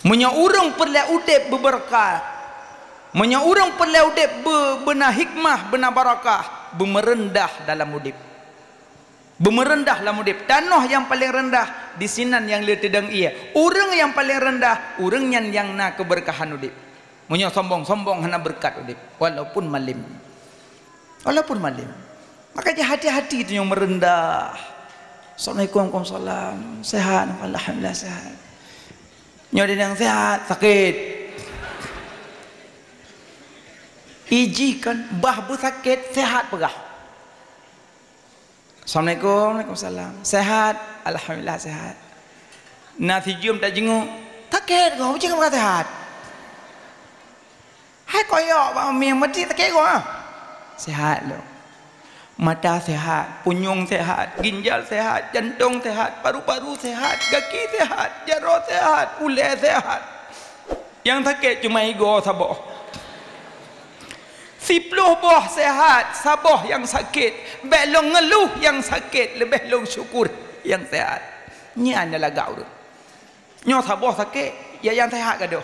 Munya urang perle udip berberkah. Munya urang perle udip benar hikmah, benar barakah, merendah dalam udip. Merendah dalam udip. Tanah yang paling rendah di sinan yang le tedang ia. Urang yang paling rendah, urang yang na keberkahan udip. Munya sombong-sombong hana berkat udip walaupun malim. Walaupun malim. Makanya hati-hati itu yang merendah. Assalamualaikum warahmatullahi wabarakatuh. Sehat, alhamdulillah sehat. Nyoda yang sehat, sakit. Iji kan bah sakit, sehat pegah. Assalamualaikum, waalaikumsalam. Sehat, alhamdulillah sehat. Nasi jum tak jenguk, sakit kau, macam kau sehat. Hai koyok, yang mati sakit kau. Sehat lo. Mata sehat, punyung sehat, ginjal sehat, jantung sehat, paru-paru sehat, kaki sehat, jarah sehat, ular sehat. Yang sakit cuma ego saboh. 10 boh sehat, saboh yang sakit, belong ngeluh yang sakit, lebih long syukur yang sehat. Ni anda lagau tu. Nyo saboh sakit, ya yang sehat gaduh.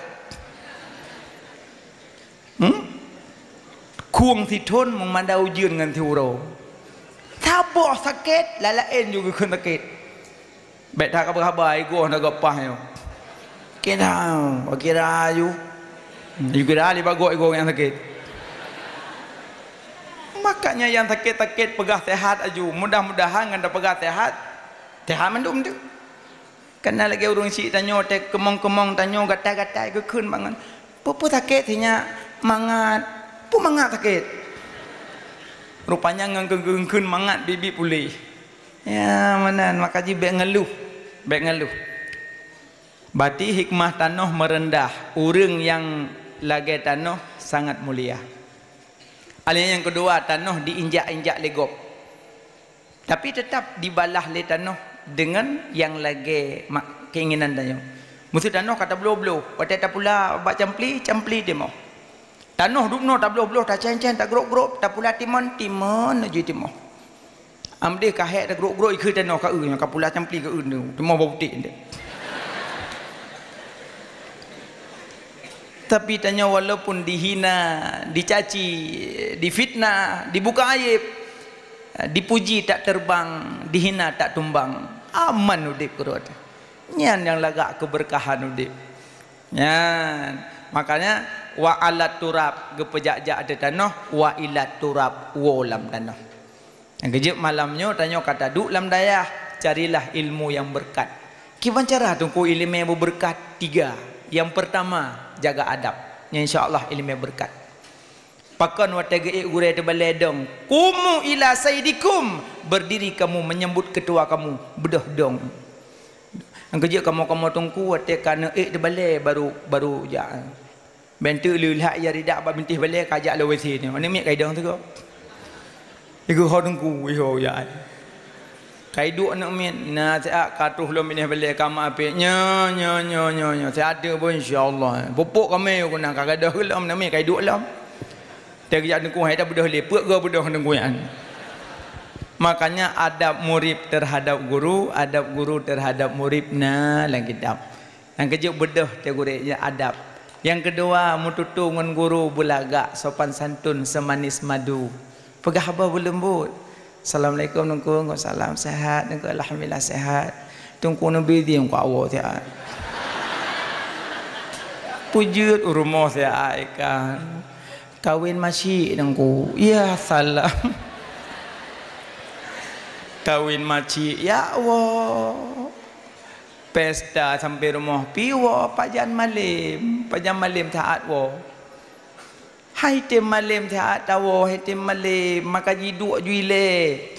Kuang titun memandau ujian dengan tiuro. Saboh sakit, lalain juga kena sakit. Baik tak apa-apa, ego nak gapah yo. Kira you. You kira ali bago ego yang sakit. Makanya yang sakit-sakit pegah sehat aju. Mudah-mudahan nganda pegah sehat. Sehat mendum tu. Kena lagi urung cik tanya tek kemong-kemong tanya gatai-gatai ke keun bangan. Pupu sakit tinya mangat. Pu mangat sakit. Rupanya ngengkeun mangat bibi pulih. Ya manan makaji baik ngeluh. Baik ngeluh. Berarti hikmah tanah merendah. Urang yang lagi tanah sangat mulia. Alih yang kedua, tanah diinjak-injak legop. Tapi tetap dibalah le tanah dengan yang lagi keinginan tanah. Mesti tanah kata blow-blow. Kata tak pula bak campli dia mau. Tanah dukno tak blow-blow, tak cen-cen, tak gerok-gerok, tak pula timon je timon. Amdeh kahek tak gerok-gerok ikut tanah ka yang ka pula campli ke tu. Timon bau putih dia. Tapi tanya walaupun dihina, dicaci, difitnah, dibuka aib, dipuji tak terbang, dihina tak tumbang, aman udip kurut. Nyan yang lagak keberkahan udip. Nyan, makanya wa alat turab gepejak-jak ada tanah, wa ilat turab wolam tanah. Yang kejap malamnya tanya kata duk lam dayah, carilah ilmu yang berkat. Gimana cara tunggu ilmu yang berkat? 3. Yang pertama, jaga adab. Insya-Allah ilmu berkat. Pakan watege gure te baledong. Kumu ila sayyidikum. Berdiri kamu menyambut ketua kamu. Bedah dong. Ang kerja kamu tungku wate kana te bale baru ja. Bentu lulha ya ridak ba bintih bale kajak le wesi ni. Mana mi kai dong tu ko. Iku ho tungku iho ya. Kai duk nak min na saya katuh lo mineh balik kama ape nya saya ada pun insyaallah pupuk kami guna kagadah lam nami kai duk lam dia kerja nengku hai dah bedah lepek ke bedah nengku yan. Makanya adab murid terhadap guru, adab guru terhadap murid na lang kitab. Yang kejut bedah dia guru ya adab. Yang kedua mututu ngan guru bulaga sopan santun semanis madu. Pegah apa berlembut. Assalamualaikum nungku salam sehat nungku alhamdulillah sehat tungku nabi dia nungku awak sehat pujud rumah saya ikan kawin masih nungku ya salam kawin masih ya Allah pesta sampai rumah piwa pajan malim taat wo hai tem malim taat tawo hai tem malim maka jiduk juile.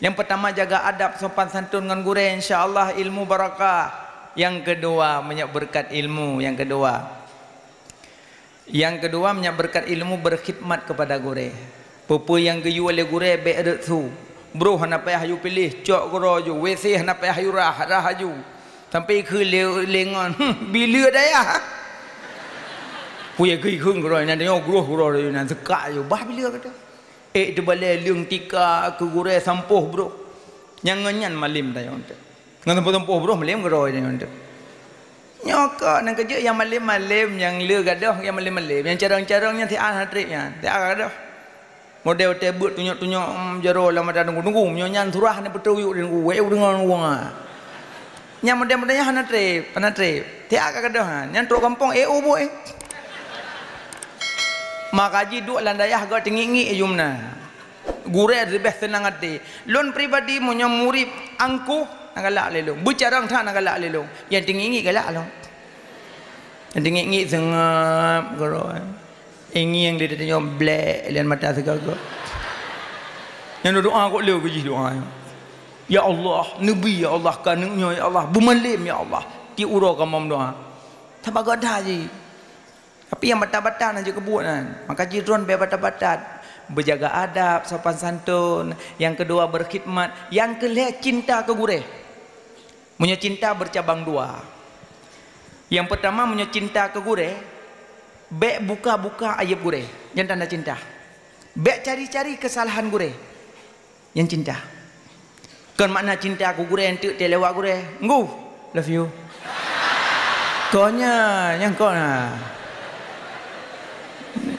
Yang pertama jaga adab sopan santun dengan guru insyaallah ilmu barakah. Yang kedua banyak berkat ilmu. Yang kedua banyak berkat ilmu berkhidmat kepada guru. Pupu yang geyu oleh guru be'ret tu. Bro hana payah hayu pilih cok guru ju WC hana payah hayu rah haju. Sampai ke lengan bila daya. Puya gui khung rồi nè nó gro rồi nè thực cả rồi ba bila kata tu balai liung tika ke gure sampoh bro yang nganyan malim dah yon ngan sampoh bro malim rồi dah yon Nyokok nang kerja yang malim-malim, yang leu gadah, yang malim-malim, yang carang-carangnya tian hatripnya. Tian gadah. Model tebut tunjuk-tunjuk jaro lama dah nunggu-nunggu, nyanyan surah ni betul yuk nunggu, weu dengan wong. Yang model-modelnya hana trip, hana trip. Tian gadah, yang truk kampung boy. Makaji duk landayah gak tinggi-tinggi jumna. Gure lebih senang hati. Lon pribadi punya murid angkuh nagalak lelong. Bicara tak nagalak lelong. Yang tinggi galak lo. Yang tinggi sengap garo. Ingi yang dia tanya black lian mata segala. Yang doa kok leu keji doa. Ya Allah, Nabi ya Allah, kanungnya ya Allah, bumalim ya Allah. Ti uro kamam doa. Tak bagadah je. Tapi yang batat-batat aja kebut kan. Maka jidron be batat-batat. Berjaga adab, sopan santun. Yang kedua berkhidmat. Yang kelima cinta ke gurih. Punya cinta bercabang dua. Yang pertama punya cinta ke gurih. Bek buka-buka aib gurih. Yang tanda cinta. Bek cari-cari kesalahan gurih. Yang cinta. Kan makna cinta aku gurih yang tak lewat gurih. Ngu, love you. Konya, yang kau na.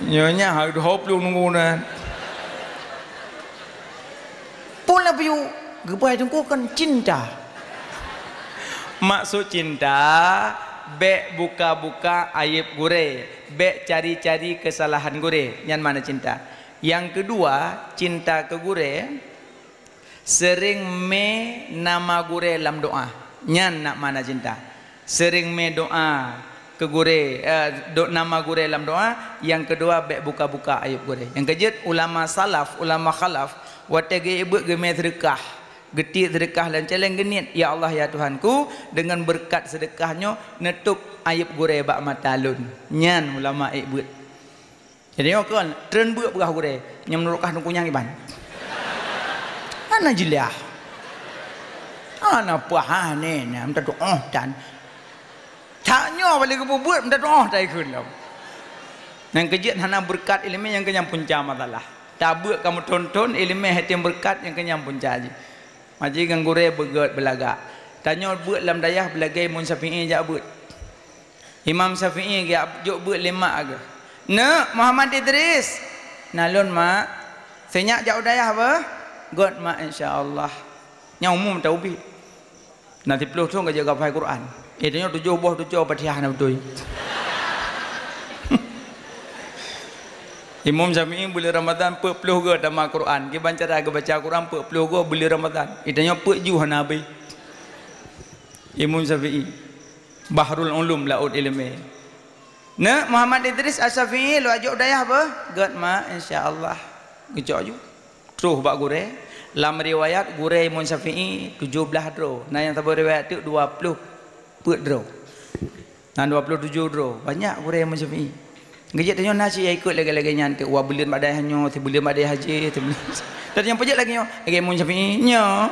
Nyonya harus hop lu nunggu na. Pun love you. Gebai tunggu kan cinta. Maksud cinta, bek buka-buka aib gure, bek cari-cari kesalahan gure. Yang mana cinta? Yang kedua, cinta ke gure, sering me nama gure dalam doa. Yang nak mana cinta? Sering me doa ke gure, nama gure dalam doa. Yang kedua, bek buka-buka aib gure. Yang kejet, ulama salaf, ulama khalaf, watege ibu gemeh sedekah. Getik sedekah dan celeng genit, ya Allah ya Tuhanku, dengan berkat sedekahnya netup aib gure bak mata lun. Nyan ulama ibut. Jadi kan tren buat berah gure, yang menurukah nunggu yang iban. Ana jiliah. Ana puah ni, minta doa dan taknya balik ke buat minta doa tak ikut lah. Yang kejut hana berkat ilmu yang kenyang punca masalah. Tak buat kamu tonton ilmu hati yang berkat yang kenyang punca aja. Maji kan gure begat belagak. Tanya buat dalam dayah belagai Imam Syafi'i jak buat. Imam Syafi'i jak juk buat lemak ke. Nak Muhammad Idris. Nalun mak. Senyak jak dayah apa? God mak insya-Allah. Yang umum tahu bi. Nanti peluh tu enggak jaga hafal Quran. Tanya 7 buah 7 Fatihah nak betul. Imam Syafi'i bulan Ramadan peluh ke dalam Quran. Dia baca Quran peluh ke bulan Ramadan. Itanya peju hana habis. Imam Syafi'i Bahrul Ulum laut ilmu. Nak Muhammad Idris Asy-Syafi'i lu ajuk dayah apa? God ma insya-Allah. Gejok ju. Terus bak gure. Dalam riwayat gure Imam Syafi'i 17 dro. Nah yang tabu riwayat tu 20 put dro. Nah 27 dro. Banyak gure Imam Syafi'i. Gejek tanya nasi yang ikut lagi-lagi nyantik. Wah bulan badai hanya, bulan badai haji. Dan yang pejak lagi nyo, lagi Imam Syafi'i nyo.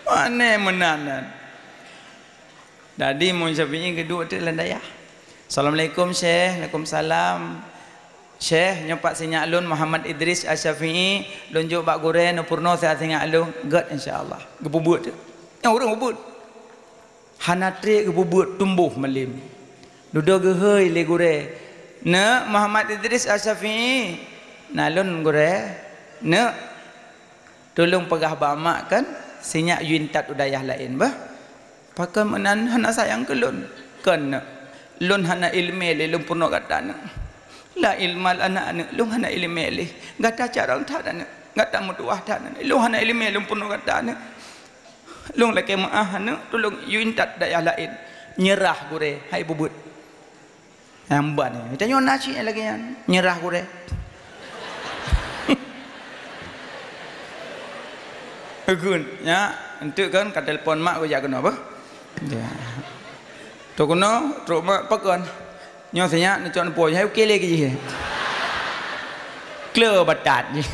Mana menanan. Jadi Imam Syafi'i kedua tu landayah. Assalamualaikum Syekh, Waalaikumsalam. Syekh nyopak sinyak lun Muhammad Idris Asy-Syafi'i lonjok bak gore no purno saya sinyak lun. God insya-Allah. Gebubut tu. Yang orang gebut. Hanatri gebubut tumbuh melim. Duduk gehoi le gure. Na Muhammad Idris Asy-Syafi'i. Nalun gure. Na tolong pegah bamak kan sinyak yuntat udayah lain bah. Pakai menan hana sayang ke lun. Kan lun hana ilmi le lun purno kata na. La ilmal anak lun hana ilmi le. Gata carang tak na. Gata mutuah tak na. Lun hana ilmi lun purno kata na. Lun laki maah na tolong yuntat dayah lain. Nyerah gure hai bubut. Hamba ni. Tanya nasi lagi yang nyerah gure. Agun, ya, untuk kan kat telefon mak ko jak kena apa? Ya. Tu kena, teruk mak pakon. Nyo senya ni chon poi hai kele ke je. Kleur batat je.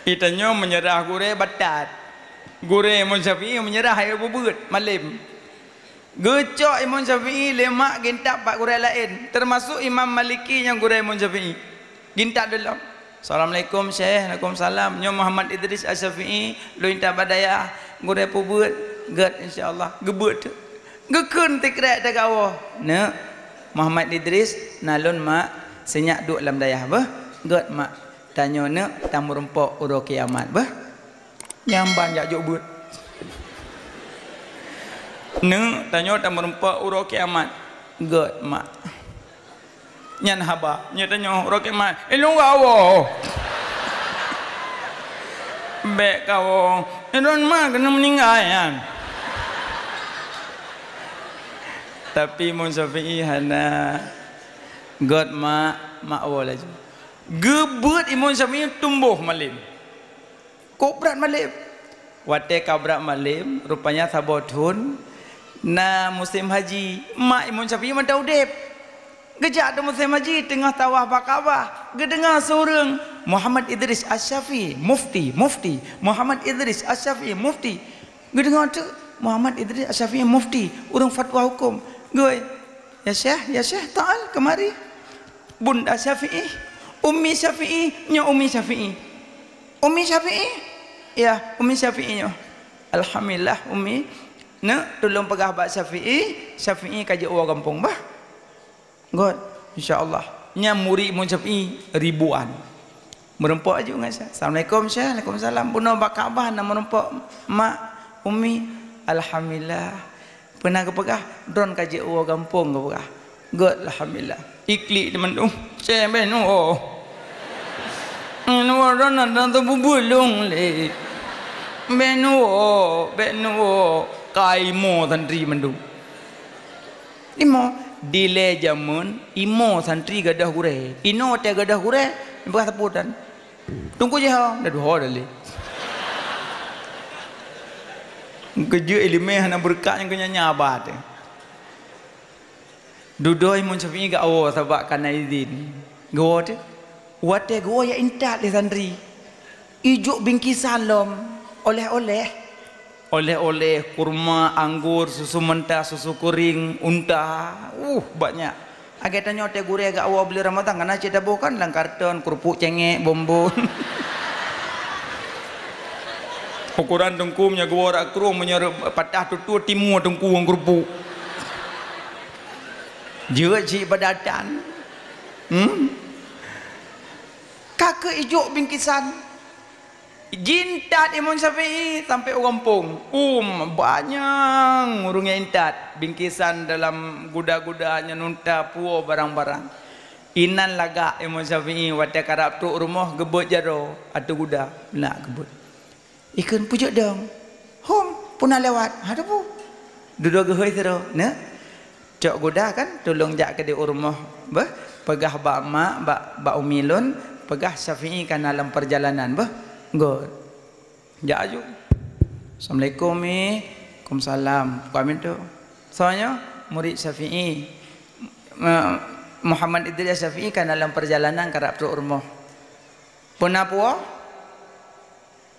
Itanya menyerah gure batat. Gure Imam Syafi'i menyerah hai bubut malim. Gecok Imam Syafi'i lemak gintak pak gurau lain. Termasuk Imam Maliki yang gurau Imam Syafi'i. Gintak dulu. Assalamualaikum Syekh. Waalaikumsalam. Nyo Muhammad Idris Asy-Syafi'i. Lu intak badaya. Gurau pubut. Gad insyaallah gebut tu. Gekun tikrek dak awah. Ne Muhammad Idris nalun mak senyak duk dalam dayah bah. Gad mak tanya ne tamu rempok uro kiamat bah. Nyamban jak juk but. Ne tanya tamu rempok uro kiamat. Gad mak. Nyan haba, nya tanya uro kiamat. Elong awah. Bek kau, Edon mah kena meninggal ya. Tapi Imam Syafi'i hana God mak awal aja. Gebut Imam Syafi'i tumbuh malim. Kobrat malim. Wate kabrat malim, rupanya sabotun. Na musim haji, mak Imam Syafi'i mata udep. Gejak ada musim haji tengah tawaf Bakabah. Gedengar seorang Muhammad Idris Asy-Syafi'i mufti Muhammad Idris Asy-Syafi'i mufti. Gedengar tu Muhammad Idris Asy-Syafi'i mufti urang fatwa hukum. Goi ya Syekh ta'al kemari. Bunda Syafi'i, Ummi Syafi'i, nya Ummi Syafi'i. Ummi Syafi'i? Ya, Ummi Syafi'i nya. Alhamdulillah Ummi. Nak tolong pegah bak Syafi'i kaji orang kampung bah. God, insyaAllah. Nya murid Imam Syafi'i ribuan. Merempok aja dengan saya. Assalamualaikum Syekh. Waalaikumsalam. Bunuh bak Kaabah nak merempok mak Ummi. Alhamdulillah. Pernah ke pegah drone kaji orang kampung ke pegah. God, alhamdulillah. Iklik di mendung. Syekh benu. Drone ada tu bubulung le. Benu. Kaimo santri mendung. Imo delay jamun imo santri gadah hure ino te gadah hure bekas teputan tunggu je ha dah dua dah le kerja ilmu hana berkat yang kena nyabat dudoi Imam Syafi'i ga awak sebab kana izin go te wate go ya intat le santri ijuk bingkisan lom oleh-oleh kurma, anggur, susu mentah, susu kuring, unta, banyak. Agak tanya teh gure agak awal beli Ramadan karena cerita bukan lang karton, kerupuk cengek, bombon. Ukuran tengkumnya gua rak kru menyerap patah tutu timu tengku kerupuk. Jua cik badatan. Kakak ijuk bingkisan. Jintat Imam Syafi'i sampai orang kampung. Banyak urungnya intat. Bingkisan dalam guda-gudanya nunta puo barang-barang. Inan laga Imam Syafi'i wate karap tu rumah gebut jaro atau guda nak gebut. Ikan pujuk dong. Hom punah lewat. Ada pu. Duduk gehoi sero. Nah. Cok guda kan tolong jak ke di rumah. Bah pegah bak mak, bak umilun, pegah Syafi'i kan dalam perjalanan bah. God. Jak aju. Assalamualaikum Waalaikumsalam. Kami tu. Soalnya murid Syafi'i Muhammad Idris Syafi'i kan dalam perjalanan karap tu rumah. Pernah puas?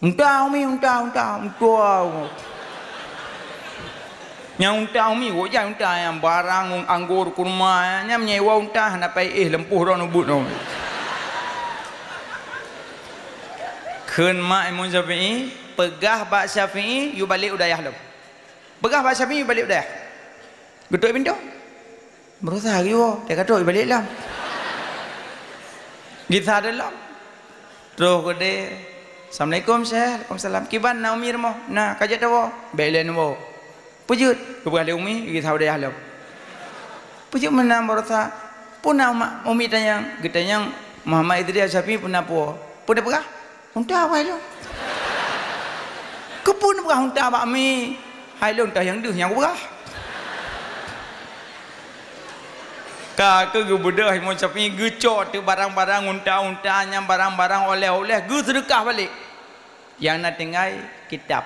Unta. Yang unta umi wajah unta yang barang anggur kurma nya menyewa unta nak pai lempuh ron ubut no. Keun mak Imam Syafi'i pegah bak Syafi'i yu balik udayah lo. Pegah bak Syafi'i yu balik udayah. Getuk pintu. Berusaha yo, dia kata yu balik lah. Kita dalam. Terus gede. Assalamualaikum Syekh. Waalaikumsalam. Kiban na umi rumah. Nah, kajat tawo. Belen wo. Pujut. Kebalik umi kita udayah lo. Pujut mana berusaha. Punah umi tanya, getanya Muhammad Idris Syafi'i punah po. Punah pegah? Unta apa lo? Kepun pegah unta bak mi. Hai lo unta yang duh yang pegah. Kakak gebudah Imam Syafi'i gecot tu barang-barang unta-unta nya barang-barang oleh-oleh ge sedekah balik. Yang nak tinggal kitab.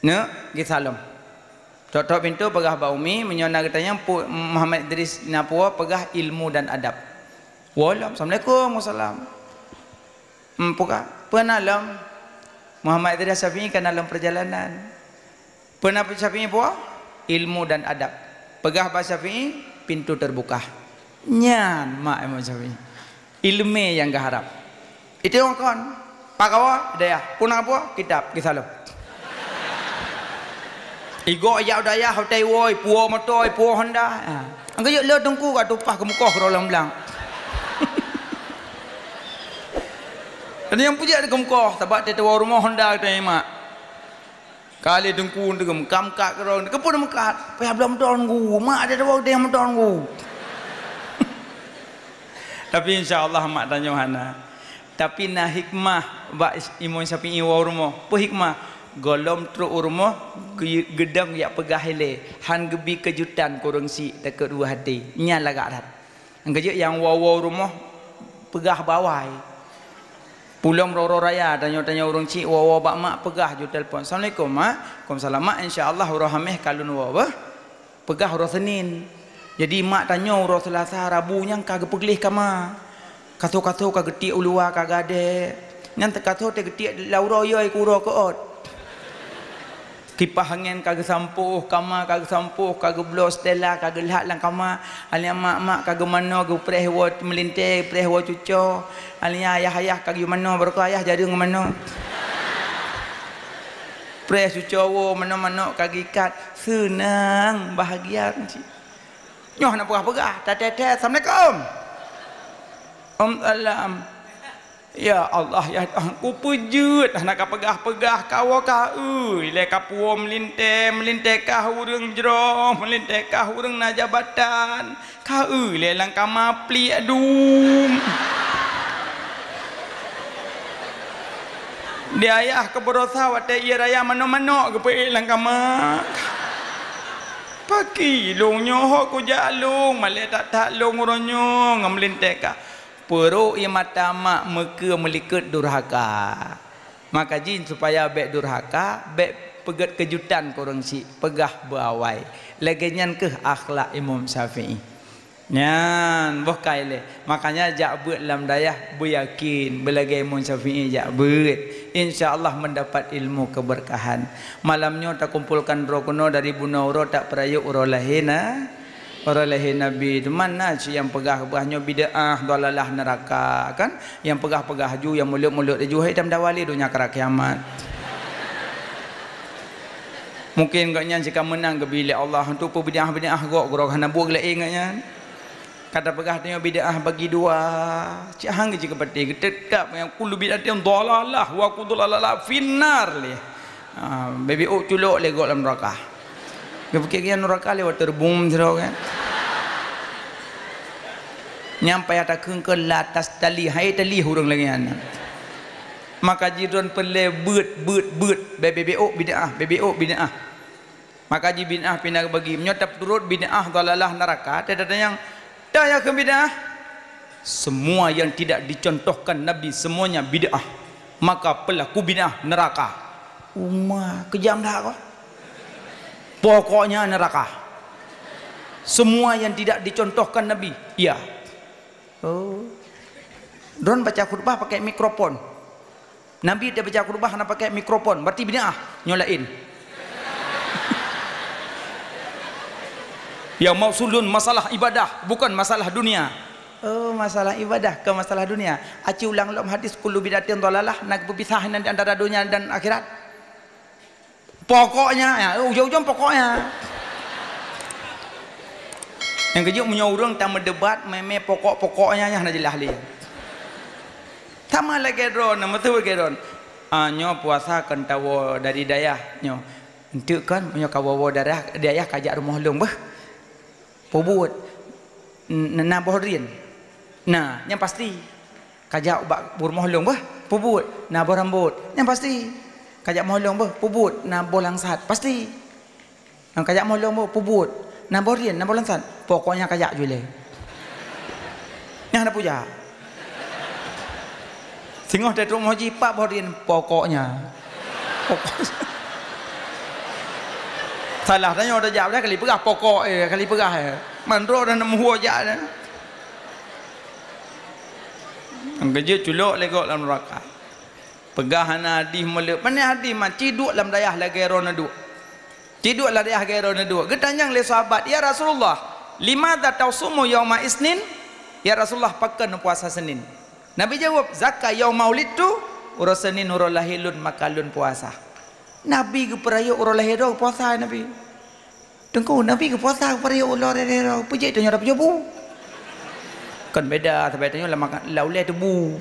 Ne, gi salam. Tok-tok pintu pegah bak umi menyona katanya Muhammad Idris napua pegah ilmu dan adab. Walam. Assalamualaikum wasallam. Pernah dalam Muhammad Idris Syafi'i kan dalam perjalanan. Pernah Syafi'i puas ilmu dan adab. Pegah bahasa Syafi'i pintu terbuka. Nyan mak Imam Syafi'i. Ilmu yang gaharap. Itu orang kon. Pak kawa daya. Punah apa? Kitab kisalam. Igo ya daya hotai woi puo motor puo Honda. Angka yo le tengku kat tupah ke muka kerolang belang. Ada yang puja ke muka sebab dia tahu rumah Honda kita mak. Kali tengku degem kam kak kerong ke pun mekat. Payah belum tahun ku mak dia tahu dia yang tahun ku. Tapi insyaallah mak tanya hana. Tapi nah hikmah ba Imam Syafi'i wa rumah. Apa hikmah? Golom truk rumah gedang yak pegah hele han gebi kejutan kurang si dekat dua hati nya lagak rat angge yang waw rumah pegah bawai pulang roro raya tanya urang cik waw bak mak pegah ju telefon assalamualaikum mak waalaikumsalam mak insyaallah urang hameh kalun waw pegah urang Senin jadi mak tanya urang Selasa Rabu nyang kagak peglih kama kato-kato kagak getik ulua kagak ade nyang tekato te getik lauro yoi kuro koot kipas angin kagak sampuh kama kagak sampuh kagak blos stella kagak lihat lang kama alia mak kagak mano kagak preh wa melinte preh wa cuco alia ayah kagak mano baru ayah jadi ngomano preh cuco wo mano kagak ikat senang bahagia cik nyoh nak pegah tete assalamualaikum alam ya Allah ya aku pujut nak pegah kau ka le kapuo melinte kah urang jero melinte kah urang na jabatan ka le lang kama pli adum dia ayah ke berosa wate ia raya mano-mano ke pe lang kama pagi long nyoh ku jalung male tak long uronyo ngamelinte kah peruk yang mata mak meka melikat durhaka maka jin supaya bek durhaka bek pegat kejutan korang si pegah berawai lagi nyan ke akhlak Imam Syafi'i nyan boh kaile makanya jak beut lam dayah beryakin belagi Imam Syafi'i jak beut insyaallah mendapat ilmu keberkahan malamnya tak kumpulkan rokono dari bunauro tak perayuk urolahina orang lahir Nabi itu mana sih yang pegah-pegahnya bid'ah dalalah neraka kan yang pegah-pegah ju yang mulut-mulut ju hitam dawali dunia kerak kiamat mungkin gaknya jika menang ke bilik Allah untuk bid'ah gok gurau hana buak le ingatnya kata pegah tanya bid'ah bagi dua cahang jika peti tetap yang kullu bid'atin dalalah wa qudulalah finnar li baby culuk le gok dalam neraka kepikiran neraka lewat terbum jero kan nyampai ada kengkel latas tali hai tali hurung lagi anak maka jidon pele beut BBO bid'ah maka ji bid'ah pindah bagi menyotap turut bid'ah dalalah neraka tidak ada yang daya ke bid'ah semua yang tidak dicontohkan Nabi semuanya bid'ah maka pelaku bid'ah neraka kejam dah kau pokoknya neraka semua yang tidak dicontohkan Nabi iya Don baca khutbah pakai mikrofon Nabi dia baca khutbah nak pakai mikrofon berarti bid'ah nyolain yang mausulun masalah ibadah bukan masalah dunia masalah ibadah ke masalah dunia aci ulang dalam hadis kullu bid'atin dhalalah nak berpisahan antara dunia dan akhirat pokoknya ya ujung-ujung pokoknya yang kejuk punya orang tak mendebat meme pokok-pokoknya yang nak jelas li sama lagi ron nama tu lagi ron nyo puasa kan tawo dari dayah nyo entuk kan punya kawawo darah dayah kajak rumah long bah pobut na bohrin nah yang pasti kajak rumah long bah pobut na borambut yang pasti kajak molong bah pubut na bolang sat pasti kajak molong bah pubut na borin na bolang sat pokoknya kajak jule yang ada puja singoh dari rumah haji pak borin pokoknya salah tanya udah jawab dah kali pegah pokok kali pegah mandro dan nemu aja dah anggeje culuk legok dalam neraka pegah hadis mulai mana hadis mah ciduk dalam dayah lagi ronadu ciduk dalam dayah lagi ronadu getanyang le sahabat ya Rasulullah limadza tausumu yauma isnin ya Rasulullah pakan puasa Senin Nabi jawab zakka yaum maulidtu ura Senin ura lahilun makalun puasa Nabi ke peraya orang lahir puasa Nabi. Tengku Nabi ke puasa peraya orang lahir. Pujik tanya apa je bu? Kan beda sampai tanya lah makan laulai tu bu.